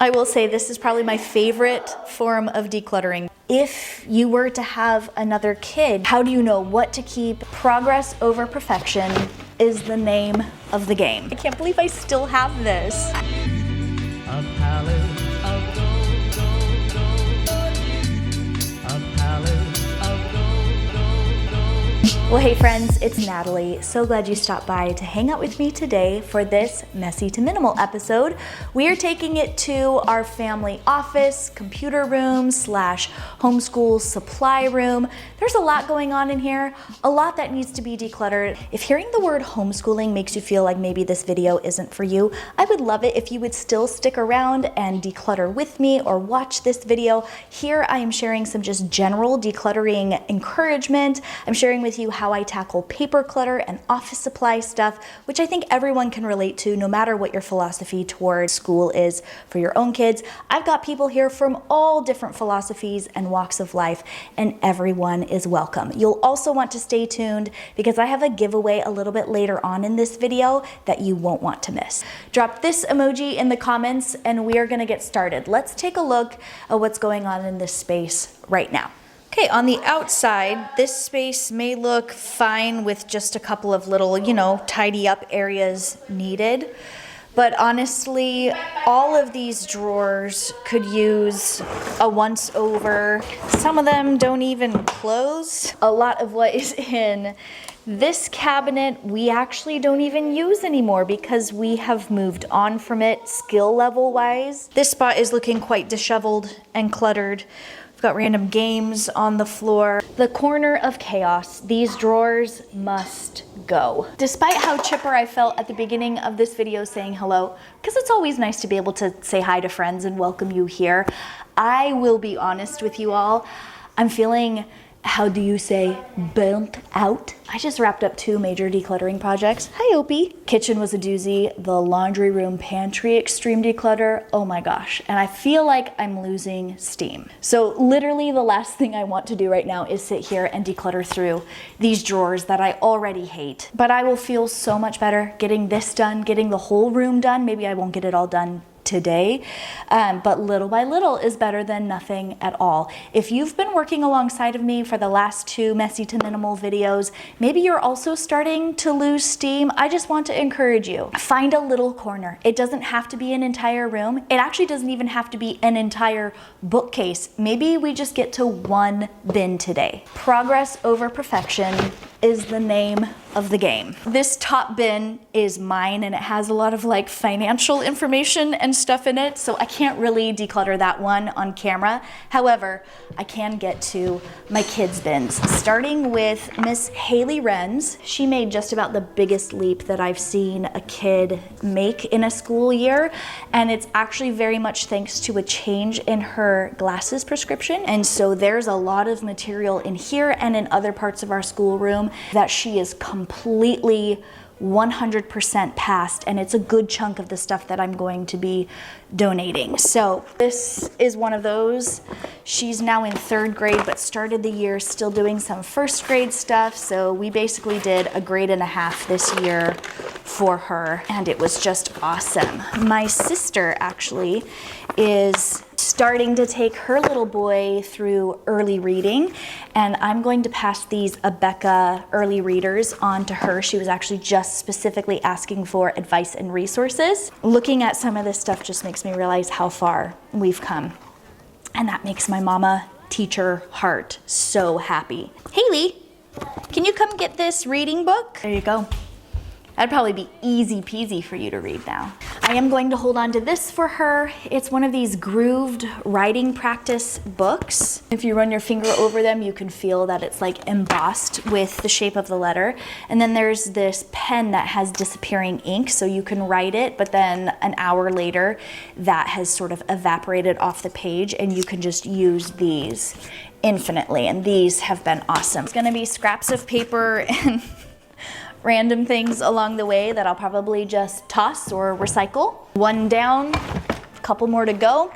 I will say this is probably my favorite form of decluttering. If you were to have another kid, how do you know what to keep? Progress over perfection is the name of the game. I can't believe I still have this. A palette of gold, gold, gold. A palette of gold, gold, gold. Well, hey friends, it's Natalie. So glad you stopped by to hang out with me today for this Messy to Minimal episode. We are taking it to our family office, computer room / homeschool supply room. There's a lot going on in here, a lot that needs to be decluttered. If hearing the word homeschooling makes you feel like maybe this video isn't for you, I would love it if you would still stick around and declutter with me or watch this video. Here I am sharing some just general decluttering encouragement. I'm sharing with you how I tackle paper clutter and office supply stuff, which I think everyone can relate to no matter what your philosophy toward school is for your own kids. I've got people here from all different philosophies and walks of life, and everyone is welcome. You'll also want to stay tuned because I have a giveaway a little bit later on in this video that you won't want to miss. Drop this emoji in the comments and we are gonna get started. Let's take a look at what's going on in this space right now. Okay, on the outside, this space may look fine with just a couple of little, tidy up areas needed. But honestly, all of these drawers could use a once over. Some of them don't even close. A lot of what is in this cabinet, we actually don't even use anymore because we have moved on from it skill level wise. This spot is looking quite disheveled and cluttered. We've got random games on the floor. The corner of chaos. These drawers must go. Despite how chipper I felt at the beginning of this video saying hello, because it's always nice to be able to say hi to friends and welcome you here, I will be honest with you all. I'm feeling, how do you say, burnt out? I just wrapped up 2 major decluttering projects. Hi, Opie. Kitchen was a doozy. The laundry room pantry extreme declutter. Oh my gosh. And I feel like I'm losing steam. So literally the last thing I want to do right now is sit here and declutter through these drawers that I already hate. But I will feel so much better getting this done, getting the whole room done. Maybe I won't get it all done today, but little by little is better than nothing at all. If you've been working alongside of me for the last 2 Messy to Minimal videos, maybe you're also starting to lose steam. I just want to encourage you. Find a little corner. It doesn't have to be an entire room. It actually doesn't even have to be an entire bookcase. Maybe we just get to 1 bin today. Progress over perfection is the name of the game. This top bin is mine and it has a lot of financial information and stuff in it, so I can't really declutter that one on camera. However, I can get to my kids' bins, starting with Miss Haley Wren's. She made just about the biggest leap that I've seen a kid make in a school year, and it's actually very much thanks to a change in her glasses prescription. And so there's a lot of material in here and in other parts of our schoolroom that she is completely 100% past, and it's a good chunk of the stuff that I'm going to be donating. So this is one of those. She's now in 3rd grade but started the year still doing some 1st grade stuff, so we basically did a grade and a half this year for her and it was just awesome. My sister actually is starting to take her little boy through early reading, and I'm going to pass these Abeka early readers on to her. She was actually just specifically asking for advice and resources. Looking at some of this stuff just makes me realize how far we've come, and that makes my mama teacher heart so happy. Haley, can you come get this reading book? There you go. That'd probably be easy peasy for you to read now. I am going to hold on to this for her. It's one of these grooved writing practice books. If you run your finger over them, you can feel that it's embossed with the shape of the letter. And then there's this pen that has disappearing ink, so you can write it, but then an hour later, that has sort of evaporated off the page, and you can just use these infinitely. And these have been awesome. It's gonna be scraps of paper and random things along the way that I'll probably just toss or recycle. 1 down, a couple more to go.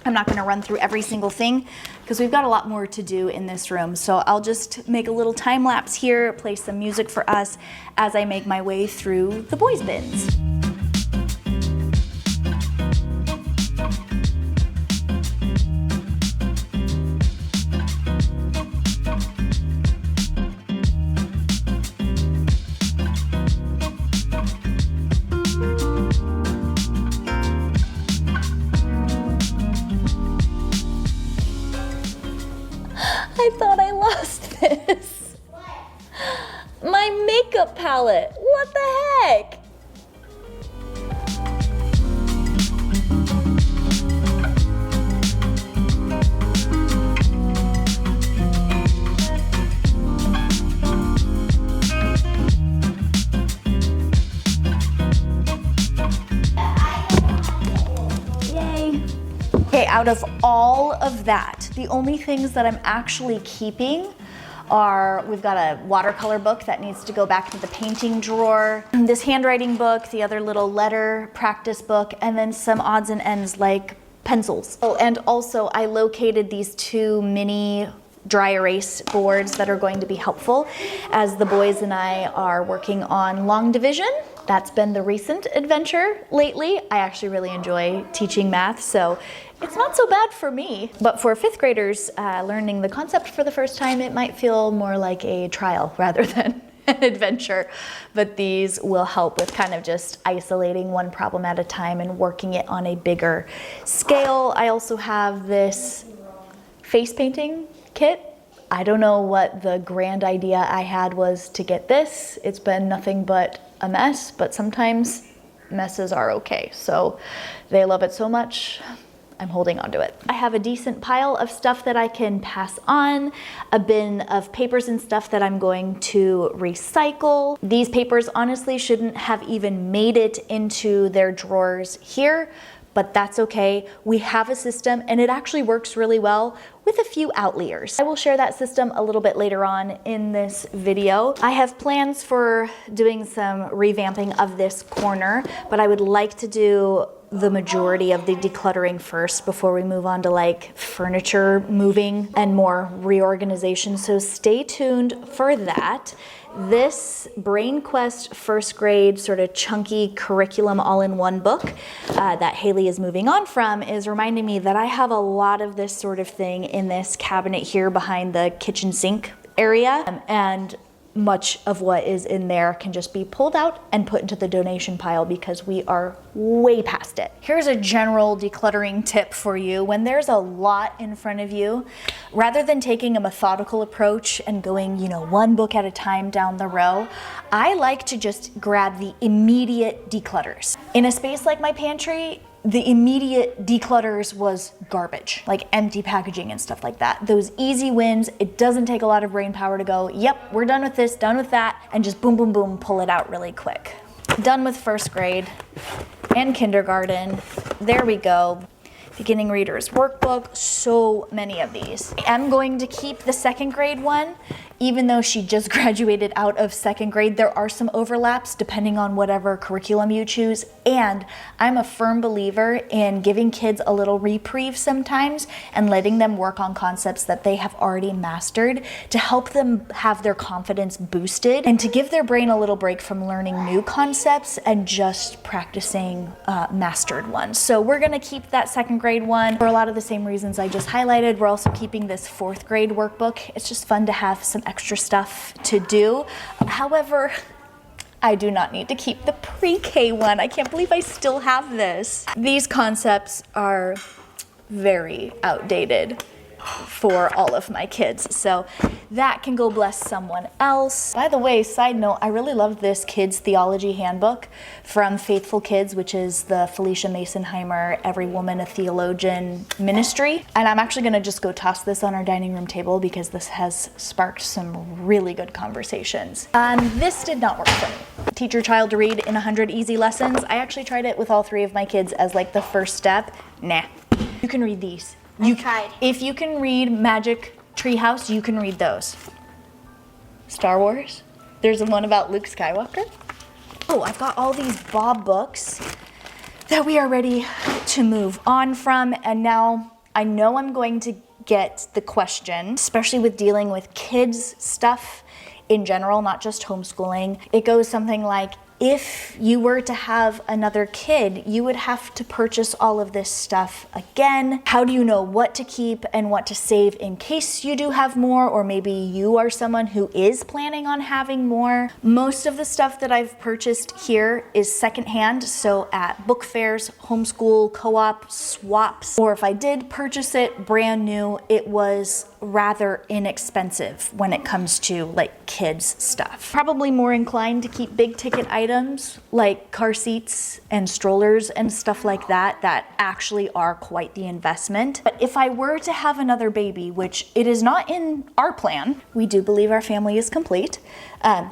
I'm not gonna run through every single thing because we've got a lot more to do in this room. So I'll just make a little time lapse here, play some music for us as I make my way through the boys' bins. palette. What the heck? Okay, out of all of that, the only things that I'm actually keeping are, we've got a watercolor book that needs to go back to the painting drawer, this handwriting book, the other little letter practice book, and then some odds and ends like pencils. Oh, and also I located these 2 mini dry erase boards that are going to be helpful as the boys and I are working on long division. That's been the recent adventure lately. I actually really enjoy teaching math, so it's not so bad for me. But for 5th graders learning the concept for the first time, it might feel more like a trial rather than an adventure. But these will help with kind of just isolating one problem at a time and working it on a bigger scale. I also have this face painting kit. I don't know what the grand idea I had was to get this. It's been nothing but a mess, but sometimes messes are okay. So they love it so much, I'm holding on to it. I have a decent pile of stuff that I can pass on, a bin of papers and stuff that I'm going to recycle. These papers honestly shouldn't have even made it into their drawers here, but that's okay. We have a system and it actually works really well with a few outliers. I will share that system a little bit later on in this video. I have plans for doing some revamping of this corner, but I would like to do the majority of the decluttering first before we move on to like furniture moving and more reorganization. So stay tuned for that. This Brain Quest first grade sort of chunky curriculum all-in-one book that Haley is moving on from is reminding me that I have a lot of this sort of thing in this cabinet here behind the kitchen sink area, and much of what is in there can just be pulled out and put into the donation pile because we are way past it. Here's a general decluttering tip for you. When there's a lot in front of you, rather than taking a methodical approach and going, one book at a time down the row, I like to just grab the immediate declutters. In a space like my pantry, the immediate declutters was garbage, like empty packaging and stuff like that. Those easy wins, it doesn't take a lot of brain power to go, yep, we're done with this, done with that, and just boom, boom, boom, pull it out really quick. Done with first grade and kindergarten. There we go. Beginning Readers Workbook, so many of these. I am going to keep the 2nd grade one, even though she just graduated out of 2nd grade. There are some overlaps depending on whatever curriculum you choose, and I'm a firm believer in giving kids a little reprieve sometimes and letting them work on concepts that they have already mastered to help them have their confidence boosted and to give their brain a little break from learning new concepts and just practicing mastered ones. So we're gonna keep that 2nd grade one for a lot of the same reasons I just highlighted. We're also keeping this 4th grade workbook. It's just fun to have some extra stuff to do. However, I do not need to keep the pre-K one. I can't believe I still have this. These concepts are very outdated for all of my kids, so that can go bless someone else. By the way, side note, I really love this kids theology handbook from Faithful Kids, which is the Felicia Masonheimer Every Woman a Theologian ministry, and I'm actually gonna just go toss this on our dining room table because this has sparked some really good conversations. This did not work for me. Teach your child to read in 100 easy lessons. I actually tried it with all 3 of my kids as like the first step. Nah, you can read these. I tried. If you can read Magic Treehouse, you can read those. Star Wars. There's one about Luke Skywalker. Oh, I've got all these Bob books that we are ready to move on from. And now I know I'm going to get the question, especially with dealing with kids stuff in general, not just homeschooling. It goes something like, if you were to have another kid, you would have to purchase all of this stuff again. How do you know what to keep and what to save in case you do have more, or maybe you are someone who is planning on having more? Most of the stuff that I've purchased here is secondhand, so at book fairs, homeschool, co-op, swaps, or if I did purchase it brand new, it was rather inexpensive when it comes to like kids stuff. Probably more inclined to keep big ticket items like car seats and strollers and stuff like that actually are quite the investment. But if I were to have another baby, which it is not in our plan, we do believe our family is complete,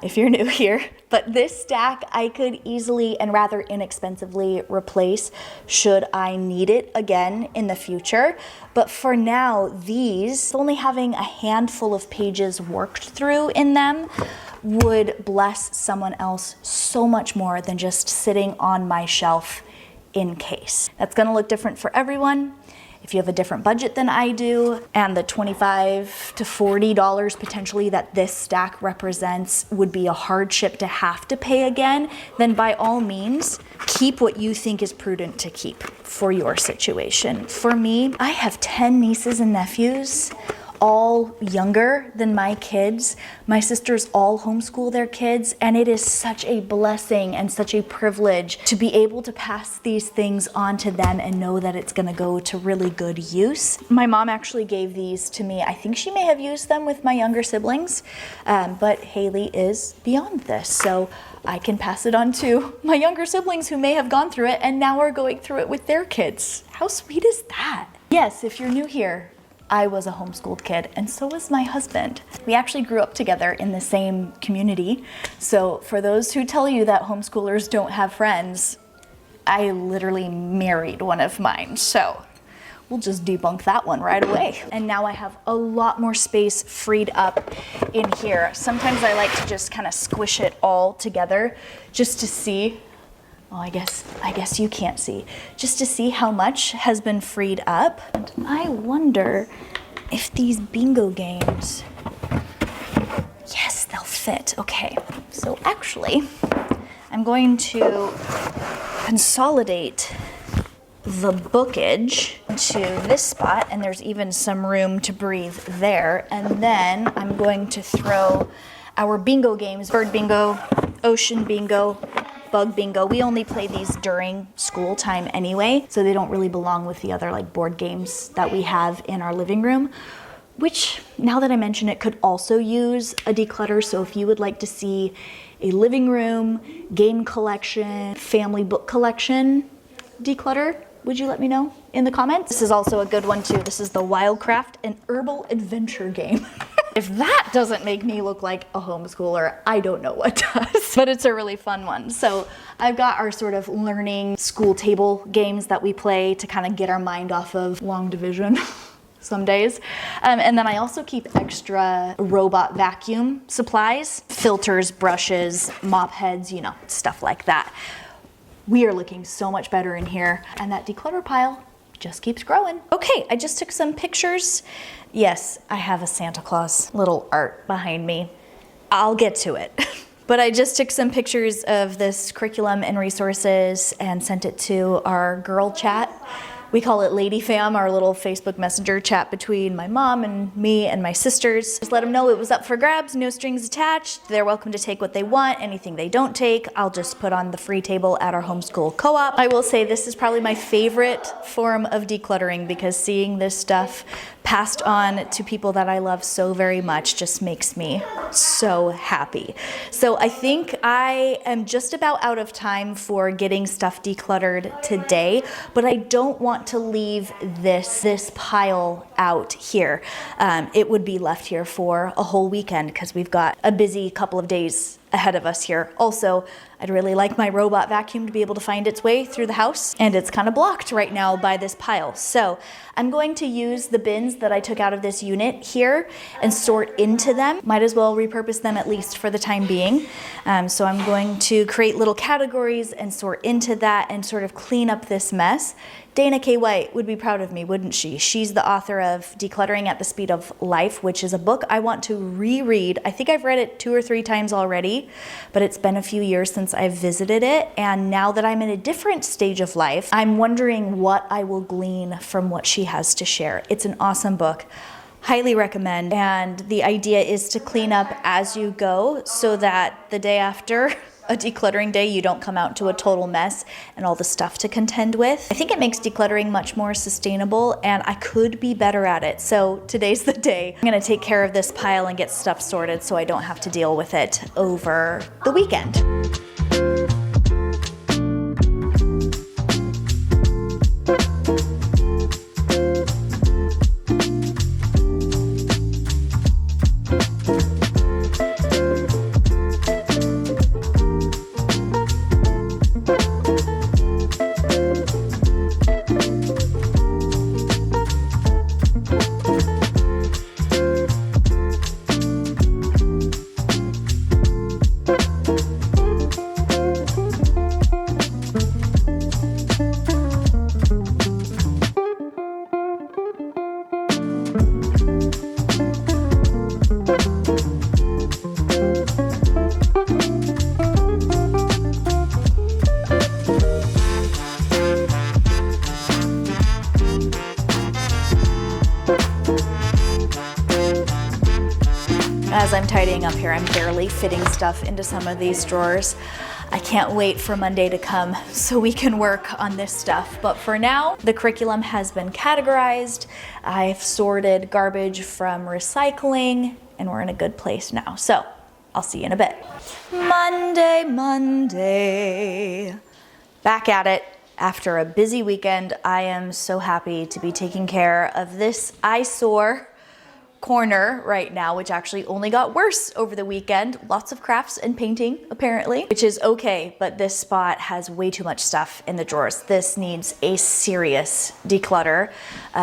if you're new here, but this stack I could easily and rather inexpensively replace should I need it again in the future. But for now, these, only having a handful of pages worked through in them, would bless someone else so much more than just sitting on my shelf in case. That's gonna look different for everyone. If you have a different budget than I do, and the $25 to $40 potentially that this stack represents would be a hardship to have to pay again, then by all means, keep what you think is prudent to keep for your situation. For me, I have 10 nieces and nephews, all younger than my kids. My sisters all homeschool their kids, and it is such a blessing and such a privilege to be able to pass these things on to them and know that it's gonna go to really good use. My mom actually gave these to me. I think she may have used them with my younger siblings, but Haley is beyond this, so I can pass it on to my younger siblings who may have gone through it and now are going through it with their kids. How sweet is that? Yes, if you're new here, I was a homeschooled kid, and so was my husband. We actually grew up together in the same community. So for those who tell you that homeschoolers don't have friends, I literally married one of mine. So we'll just debunk that one right away. And now I have a lot more space freed up in here. Sometimes I like to just kind of squish it all together just to see. Oh, I guess you can't see. Just to see how much has been freed up. And I wonder if these bingo games, yes, they'll fit. Okay, so actually, I'm going to consolidate the bookage to this spot, and there's even some room to breathe there. And then I'm going to throw our bingo games, bird bingo, ocean bingo, bug bingo. We only play these during school time anyway, so they don't really belong with the other like board games that we have in our living room, which now that I mention it could also use a declutter. So if you would like to see a living room, game collection, family book collection declutter, would you let me know in the comments? This is also a good one too. This is the Wildcraft, an herbal adventure game. If that doesn't make me look like a homeschooler, I don't know what does. But it's a really fun one. So I've got our sort of learning school table games that we play to kind of get our mind off of long division some days. And then I also keep extra robot vacuum supplies, filters, brushes, mop heads, you know, stuff like that. We are looking so much better in here, and that declutter pile just keeps growing. Okay, I just took some pictures. Yes, I have a Santa Claus little art behind me. I'll get to it. But I just took some pictures of this curriculum and resources and sent it to our girl chat. We call it Lady Fam, our little Facebook Messenger chat between my mom and me and my sisters. Just let them know it was up for grabs, no strings attached. They're welcome to take what they want. Anything they don't take, I'll just put on the free table at our homeschool co-op. I will say this is probably my favorite form of decluttering because seeing this stuff passed on to people that I love so very much just makes me so happy. So I think I am just about out of time for getting stuff decluttered today, but I don't want to leave this pile out here. It would be left here for a whole weekend because we've got a busy couple of days ahead of us here. Also, I'd really like my robot vacuum to be able to find its way through the house, and it's kind of blocked right now by this pile. So I'm going to use the bins that I took out of this unit here and sort into them. Might as well repurpose them at least for the time being. So I'm going to create little categories and sort into that and sort of clean up this mess. Dana K. White would be proud of me, wouldn't she? She's the author of Decluttering at the Speed of Life, which is a book I want to reread. I think I've read it 2 or 3 times already, but it's been a few years since I've visited it. And now that I'm in a different stage of life, I'm wondering what I will glean from what she has to share. It's an awesome book. Highly recommend. And the idea is to clean up as you go so that the day after a decluttering day, you don't come out to a total mess and all the stuff to contend with. I think it makes decluttering much more sustainable, and I could be better at it. So today's the day. I'm gonna take care of this pile and get stuff sorted so I don't have to deal with it over the weekend. As I'm tidying up here, I'm barely fitting stuff into some of these drawers. I can't wait for Monday to come so we can work on this stuff. But for now, the curriculum has been categorized. I've sorted garbage from recycling, and we're in a good place now. So I'll see you in a bit. Monday. Back at it. After a busy weekend, I am so happy to be taking care of this eyesore corner right now, which actually only got worse over the weekend. Lots of crafts and painting, apparently, which is okay, but this spot has way too much stuff in the drawers. This needs a serious declutter.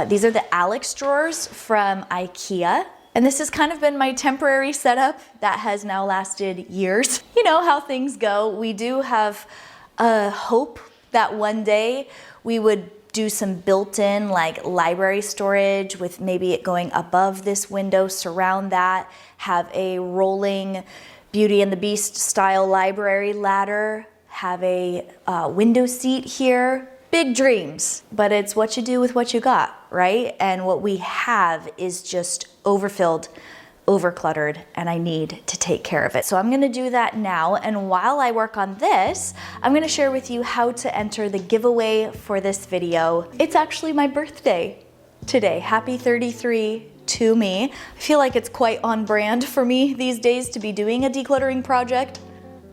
These are the Alex drawers from IKEA. And this has kind of been my temporary setup that has now lasted years. You know how things go. We do have a hope that one day we would do some built-in like library storage with maybe it going above this window, surround that, have a rolling Beauty and the Beast style library ladder, have a window seat here. Big dreams, but it's what you do with what you got, right? And what we have is just overfilled, overcluttered, and I need to take care of it. So I'm gonna do that now, and while I work on this, I'm gonna share with you how to enter the giveaway for this video. It's actually my birthday today. Happy 33 to me. I feel like it's quite on brand for me these days to be doing a decluttering project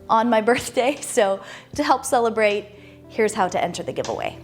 on my birthday. So to help celebrate, here's how to enter the giveaway.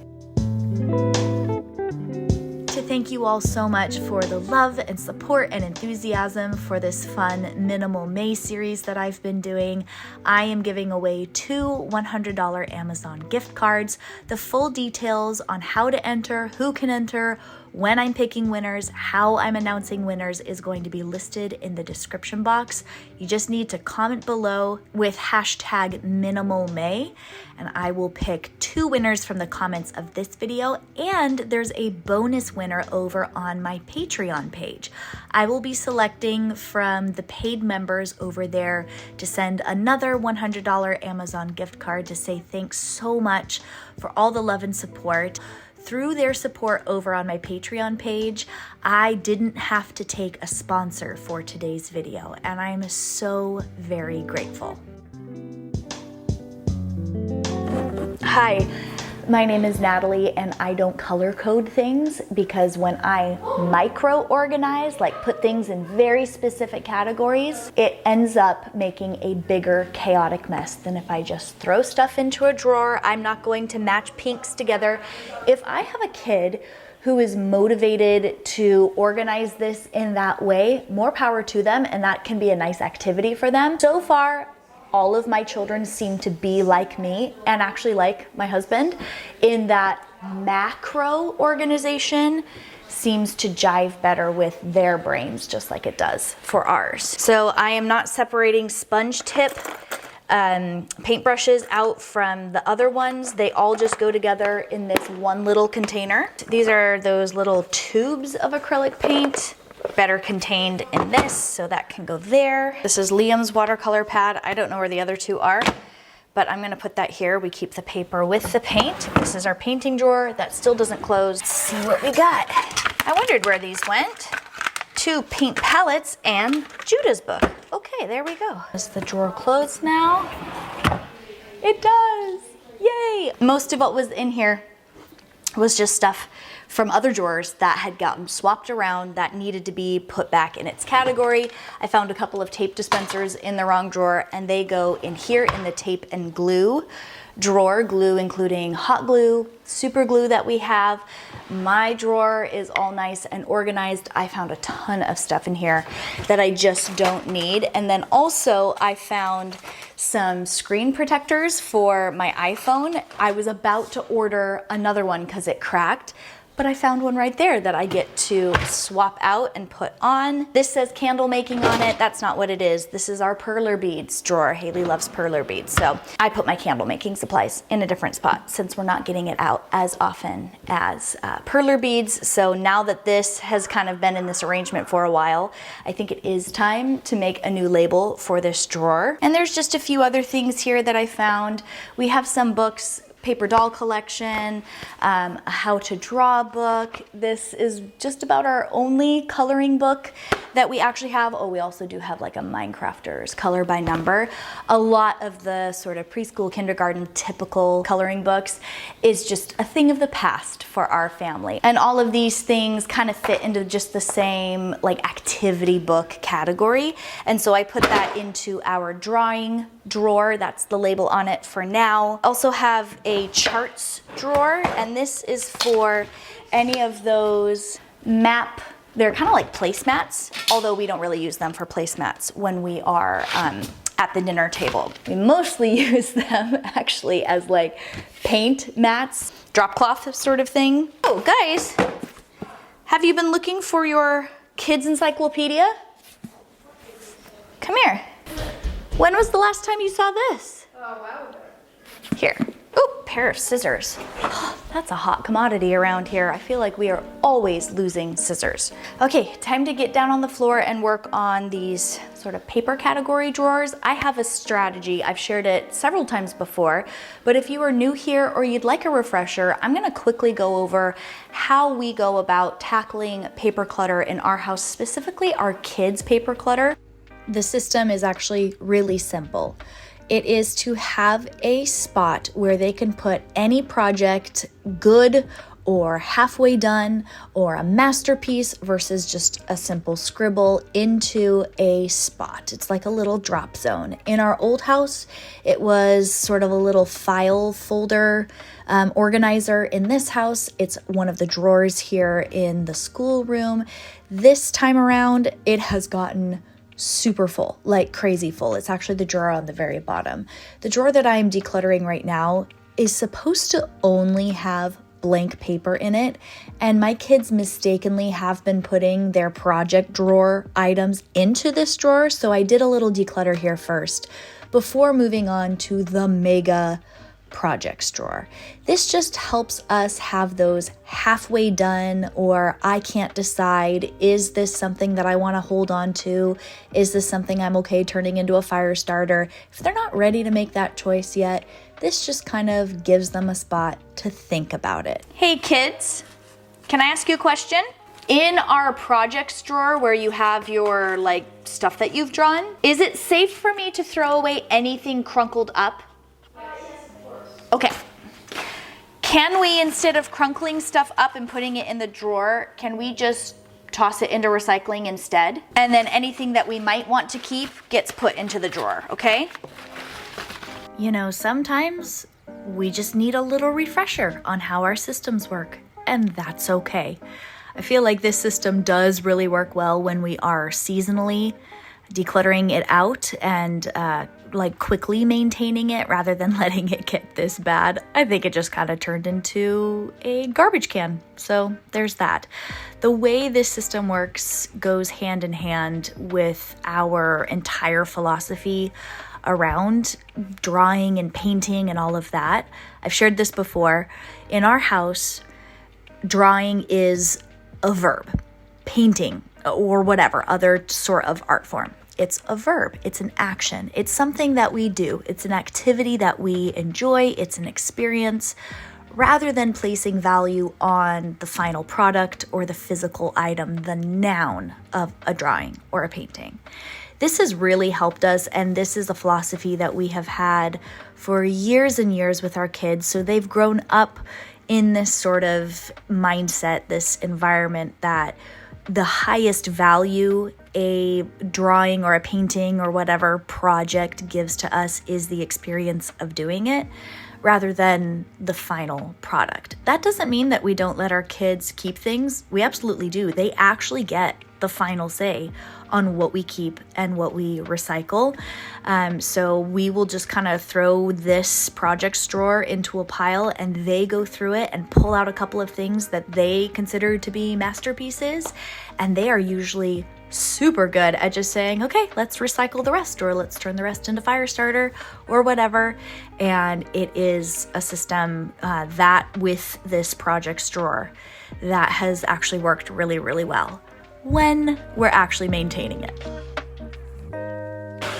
Thank you all so much for the love and support and enthusiasm for this fun Minimal May series that I've been doing. I am giving away 2 $100 Amazon gift cards. The full details on how to enter, who can enter, when I'm picking winners, how I'm announcing winners is going to be listed in the description box. You just need to comment below with hashtag #MinimalMay, and I will pick 2 winners from the comments of this video, and there's a bonus winner over on my Patreon page. I will be selecting from the paid members over there to send another $100 Amazon gift card to say thanks so much for all the love and support. Through their support over on my Patreon page, I didn't have to take a sponsor for today's video, and I'm so very grateful. Hi, my name is Natalie, and I don't color code things because when I micro organize, like put things in very specific categories, it ends up making a bigger chaotic mess than if I just throw stuff into a drawer. I'm not going to match pinks together. If I have a kid who is motivated to organize this in that way, more power to them, and that can be a nice activity for them. So far, all of my children seem to be like me, and actually like my husband, in that macro organization seems to jive better with their brains, just like it does for ours. So I am not separating sponge tip paintbrushes out from the other ones. They all just go together in this one little container. These are those little tubes of acrylic paint, better contained in this, so that can go there. This is Liam's watercolor pad. I don't know where the other 2 are, but I'm gonna put that here. We keep the paper with the paint. This is our painting drawer that still doesn't close. Let's see what we got. I wondered where these went. 2 paint palettes and Judah's book. Okay, there we go. Is the drawer closed now? It does. Yay. Most of what was in here was just stuff from other drawers that had gotten swapped around that needed to be put back in its category. I found a couple of tape dispensers in the wrong drawer, and they go in here in the tape and glue drawer. Glue including hot glue, super glue that we have. My drawer is all nice and organized. I found a ton of stuff in here that I just don't need. And then also I found some screen protectors for my iPhone. I was about to order another one because it cracked, but I found one right there that I get to swap out and put on. This says candle making on it. That's not what it is. This is our perler beads drawer. Haley loves perler beads. So I put my candle making supplies in a different spot since we're not getting it out as often as perler beads. So now that this has kind of been in this arrangement for a while, I think it is time to make a new label for this drawer. And there's just a few other things here that I found. We have some books, paper doll collection, a how to draw book. This is just about our only coloring book that we actually have. Oh, we also do have like a Minecrafter's color by number. A lot of the sort of preschool, kindergarten typical coloring books is just a thing of the past for our family. And all of these things kind of fit into just the same like activity book category. And so I put that into our drawing drawer. That's the label on it for now. Also have a charts drawer, and this is for any of those they're kind of like placemats, although we don't really use them for placemats when we are at the dinner table. We mostly use them actually as like paint mats, drop cloth sort of thing. Oh, guys, have you been looking for your kids' encyclopedia? Come here. When was the last time you saw this? Oh, wow. Here. Oh, pair of scissors. That's a hot commodity around here. I feel like we are always losing scissors. Okay, time to get down on the floor and work on these sort of paper category drawers. I have a strategy. I've shared it several times before, but if you are new here or you'd like a refresher, I'm gonna quickly go over how we go about tackling paper clutter in our house, specifically our kids' paper clutter. The system is actually really simple. It is to have a spot where they can put any project, good or halfway done, or a masterpiece versus just a simple scribble, into a spot. It's like a little drop zone. In our old house, it was sort of a little file folder organizer. In this house, it's one of the drawers here in the schoolroom. This time around, it has gotten super full, like crazy full. It's actually the drawer on the very bottom. The drawer that I am decluttering right now is supposed to only have blank paper in it, and my kids mistakenly have been putting their project drawer items into this drawer, so I did a little declutter here first before moving on to the mega projects drawer. This just helps us have those halfway done, or I can't decide, is this something that I want to hold on to? Is this something I'm okay turning into a fire starter? If they're not ready to make that choice yet, this just kind of gives them a spot to think about it. Hey kids, can I ask you a question? In our projects drawer where you have your like stuff that you've drawn, is it safe for me to throw away anything crunkled up? Okay, can we, instead of crunkling stuff up and putting it in the drawer, can we just toss it into recycling instead? And then anything that we might want to keep gets put into the drawer, okay? You know, sometimes we just need a little refresher on how our systems work, and that's okay. I feel like this system does really work well when we are seasonally decluttering it out and like quickly maintaining it rather than letting it get this bad. I think it just kind of turned into a garbage can. So there's that. The way this system works goes hand in hand with our entire philosophy around drawing and painting and all of that. I've shared this before. In our house, drawing is a verb. Painting or whatever other sort of art form, it's a verb, it's an action, it's something that we do, it's an activity that we enjoy, it's an experience, rather than placing value on the final product or the physical item, the noun of a drawing or a painting. This has really helped us, and this is a philosophy that we have had for years and years with our kids. So they've grown up in this sort of mindset, this environment that the highest value a drawing or a painting or whatever project gives to us is the experience of doing it rather than the final product. That doesn't mean that we don't let our kids keep things. We absolutely do. They actually get the final say on what we keep and what we recycle. So we will just kind of throw this projects drawer into a pile and they go through it and pull out a couple of things that they consider to be masterpieces. And they are usually super good at just saying, okay, let's recycle the rest, or let's turn the rest into fire starter or whatever. And it is a system that with this projects drawer that has actually worked really, really well when we're actually maintaining it.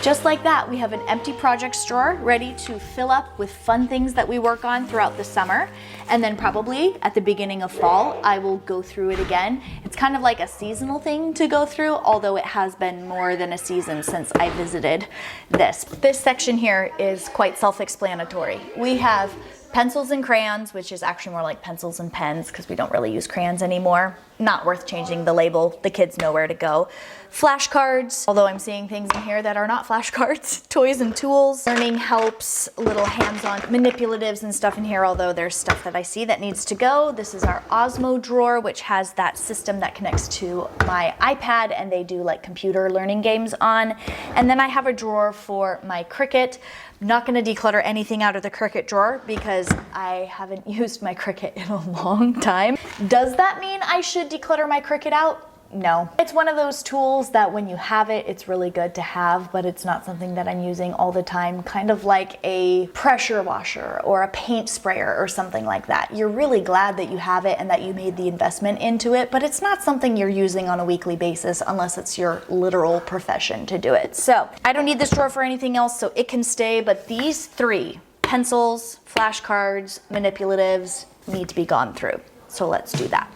Just like that, we have an empty projects drawer ready to fill up with fun things that we work on throughout the summer. And then probably at the beginning of fall, I will go through it again. It's kind of like a seasonal thing to go through, although it has been more than a season since I visited this. This section here is quite self-explanatory. We have pencils and crayons, which is actually more like pencils and pens because we don't really use crayons anymore. Not worth changing the label. The kids know where to go. Flashcards, although I'm seeing things in here that are not flashcards. Toys and tools, learning helps, little hands-on manipulatives and stuff in here, although there's stuff that I see that needs to go. This is our Osmo drawer, which has that system that connects to my iPad and they do like computer learning games on. And then I have a drawer for my Cricut. I'm not going to declutter anything out of the Cricut drawer because I haven't used my Cricut in a long time. Does that mean I should declutter my Cricut out? No. It's one of those tools that when you have it, it's really good to have, but it's not something that I'm using all the time, kind of like a pressure washer or a paint sprayer or something like that. You're really glad that you have it and that you made the investment into it, but it's not something you're using on a weekly basis unless it's your literal profession to do it. So I don't need this drawer for anything else, so it can stay, but these three, pencils, flashcards, manipulatives, need to be gone through. So let's do that.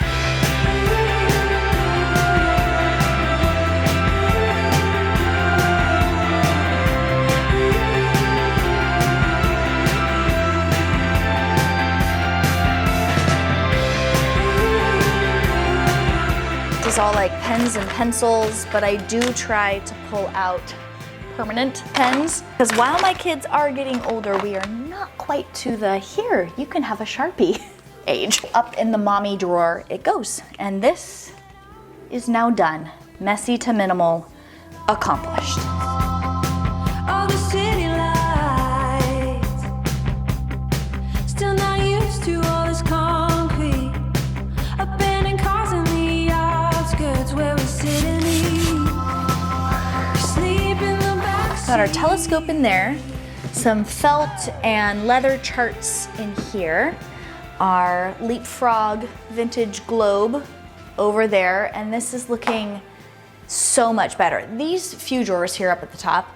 This is all like pens and pencils, but I do try to pull out permanent pens because while my kids are getting older, we are not quite to the here, you can have a Sharpie age. Up in the mommy drawer it goes. And this is now done. Messy to minimal, accomplished. All the city lights, still not used to all this concrete. Abandoned cars in the outskirts where we sit and eat. We sleep in the back. Got our telescope in there, some felt and leather charts in here, our Leapfrog vintage globe over there, and this is looking so much better. These few drawers here up at the top,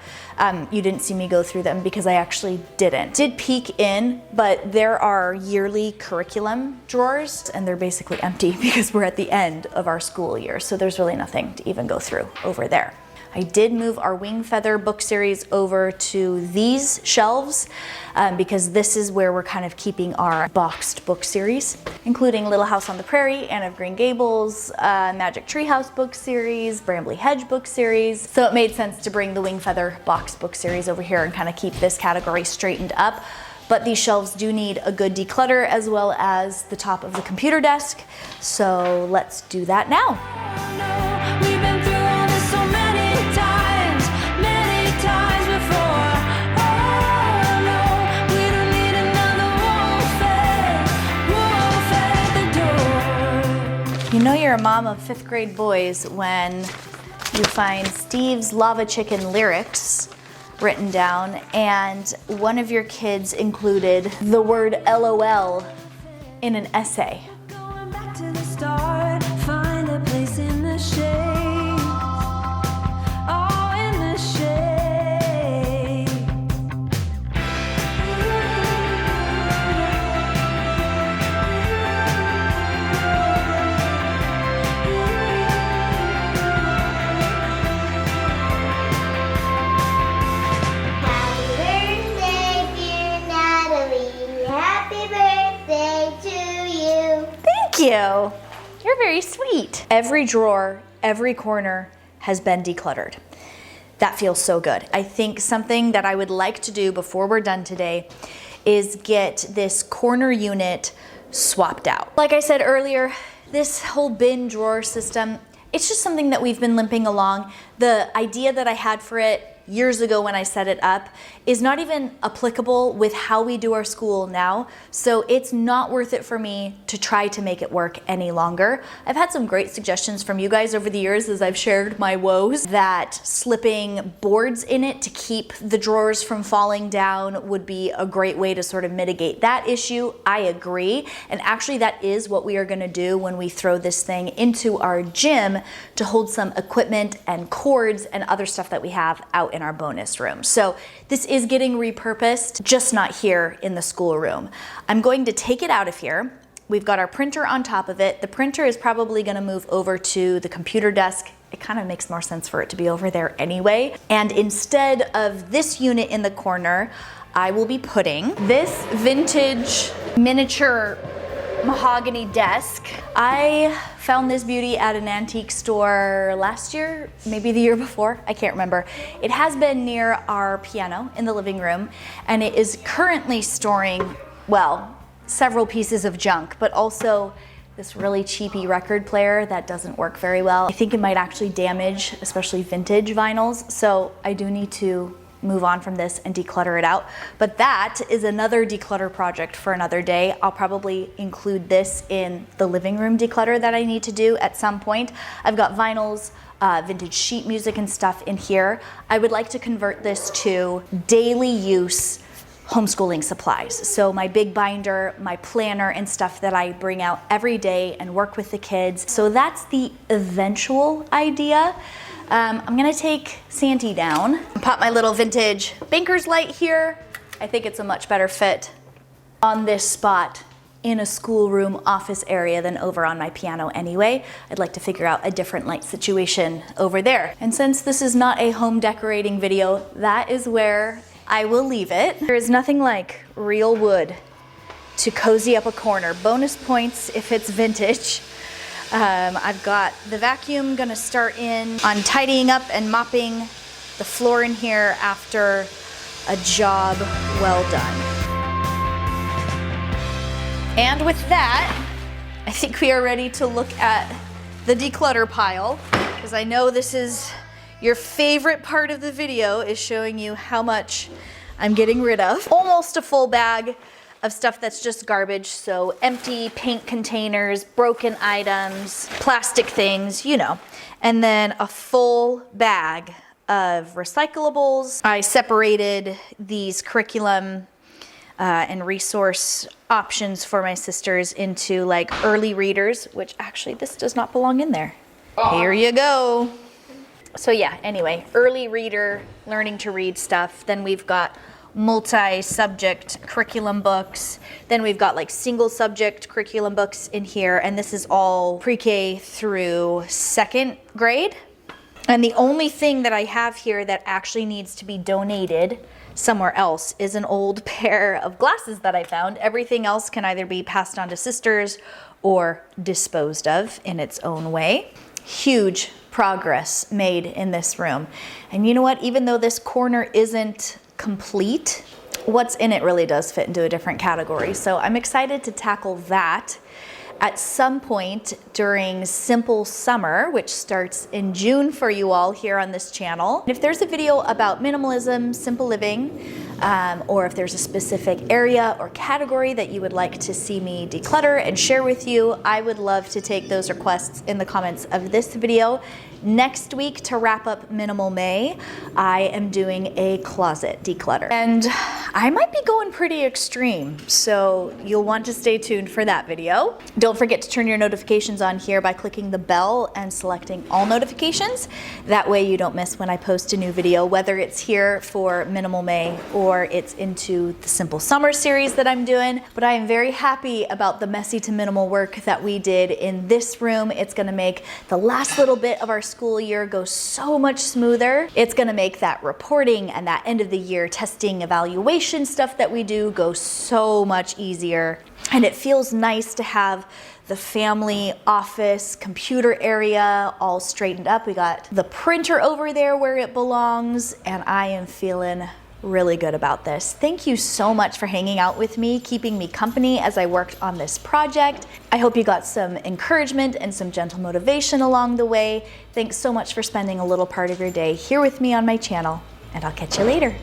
you didn't see me go through them because I actually didn't. Did peek in, but there are yearly curriculum drawers and they're basically empty because we're at the end of our school year. So there's really nothing to even go through over there. I did move our Wing Feather book series over to these shelves because this is where we're kind of keeping our boxed book series, including Little House on the Prairie, Anne of Green Gables, Magic Treehouse book series, Brambley Hedge book series. So it made sense to bring the Wing Feather boxed book series over here and kind of keep this category straightened up. But these shelves do need a good declutter as well as the top of the computer desk. So let's do that now. We've been through all this so many times before. Oh no, we don't need another wolf at the door. You know you're a mom of 5th grade boys when you find Steve's Lava Chicken lyrics written down and one of your kids included the word LOL in an essay. Going back to the start, find a place in the shade. Oh, in the shade. you. You're very sweet. Every drawer, every corner has been decluttered. That feels so good. I think something that I would like to do before we're done today is get this corner unit swapped out. Like I said earlier, this whole bin drawer system, it's just something that we've been limping along. The idea that I had for it years ago when I set it up is not even applicable with how we do our school now. So it's not worth it for me to try to make it work any longer. I've had some great suggestions from you guys over the years as I've shared my woes that slipping boards in it to keep the drawers from falling down would be a great way to sort of mitigate that issue. I agree. And actually that is what we are gonna do when we throw this thing into our gym to hold some equipment and cords and other stuff that we have out in our bonus room. So this is getting repurposed, just not here in the schoolroom. I'm going to take it out of here. We've got our printer on top of it. The printer is probably gonna move over to the computer desk. It kind of makes more sense for it to be over there anyway. And instead of this unit in the corner, I will be putting this vintage miniature mahogany desk. I found this beauty at an antique store last year, maybe the year before, I can't remember. It has been near our piano in the living room, and it is currently storing, well, several pieces of junk, but also this really cheapy record player that doesn't work very well. I think it might actually damage, especially vintage vinyls, so I do need to move on from this and declutter it out. But that is another declutter project for another day. I'll probably include this in the living room declutter that I need to do at some point. I've got vinyls, vintage sheet music and stuff in here. I would like to convert this to daily use homeschooling supplies. So my big binder, my planner and stuff that I bring out every day and work with the kids. So that's the eventual idea. I'm gonna take Santy down and pop my little vintage banker's light here. I think it's a much better fit on this spot in a schoolroom office area than over on my piano anyway. I'd like to figure out a different light situation over there. And since this is not a home decorating video, that is where I will leave it. There is nothing like real wood to cozy up a corner. Bonus points if it's vintage. I've got the vacuum gonna start in on tidying up and mopping the floor in here after a job well done. And with that, I think we are ready to look at the declutter pile, because I know this is your favorite part of the video, is showing you how much I'm getting rid of. Almost a full bag of stuff that's just garbage, so empty paint containers, broken items, plastic things, you know. And then a full bag of recyclables. I separated these curriculum and resource options for my sisters into like early readers, which actually this does not belong in there. Here you go. So yeah, anyway, early reader, learning to read stuff. Then we've got multi-subject curriculum books. Then we've got like single subject curriculum books in here, and this is all pre-K through second grade. And the only thing that I have here that actually needs to be donated somewhere else is an old pair of glasses that I found. Everything else can either be passed on to sisters or disposed of in its own way. Huge progress made in this room. And you know what? Even though this corner isn't complete, what's in it really does fit into a different category. So I'm excited to tackle that at some point during Simple Summer, which starts in June for you all here on this channel. If there's a video about minimalism, simple living, or if there's a specific area or category that you would like to see me declutter and share with you, I would love to take those requests in the comments of this video. Next week, to wrap up Minimal May, I am doing a closet declutter. And I might be going pretty extreme, so you'll want to stay tuned for that video. Don't forget to turn your notifications on here by clicking the bell and selecting all notifications. That way you don't miss when I post a new video, whether it's here for Minimal May or it's into the Simple Summer series that I'm doing. But I am very happy about the messy to minimal work that we did in this room. It's gonna make the last little bit of our school year go so much smoother. It's gonna make that reporting and that end of the year testing evaluation mission stuff that we do go so much easier. And it feels nice to have the family office computer area all straightened up. We got the printer over there where it belongs, and I am feeling really good about this. Thank you so much for hanging out with me, keeping me company as I worked on this project. I hope you got some encouragement and some gentle motivation along the way. Thanks so much for spending a little part of your day here with me on my channel, and I'll catch you later.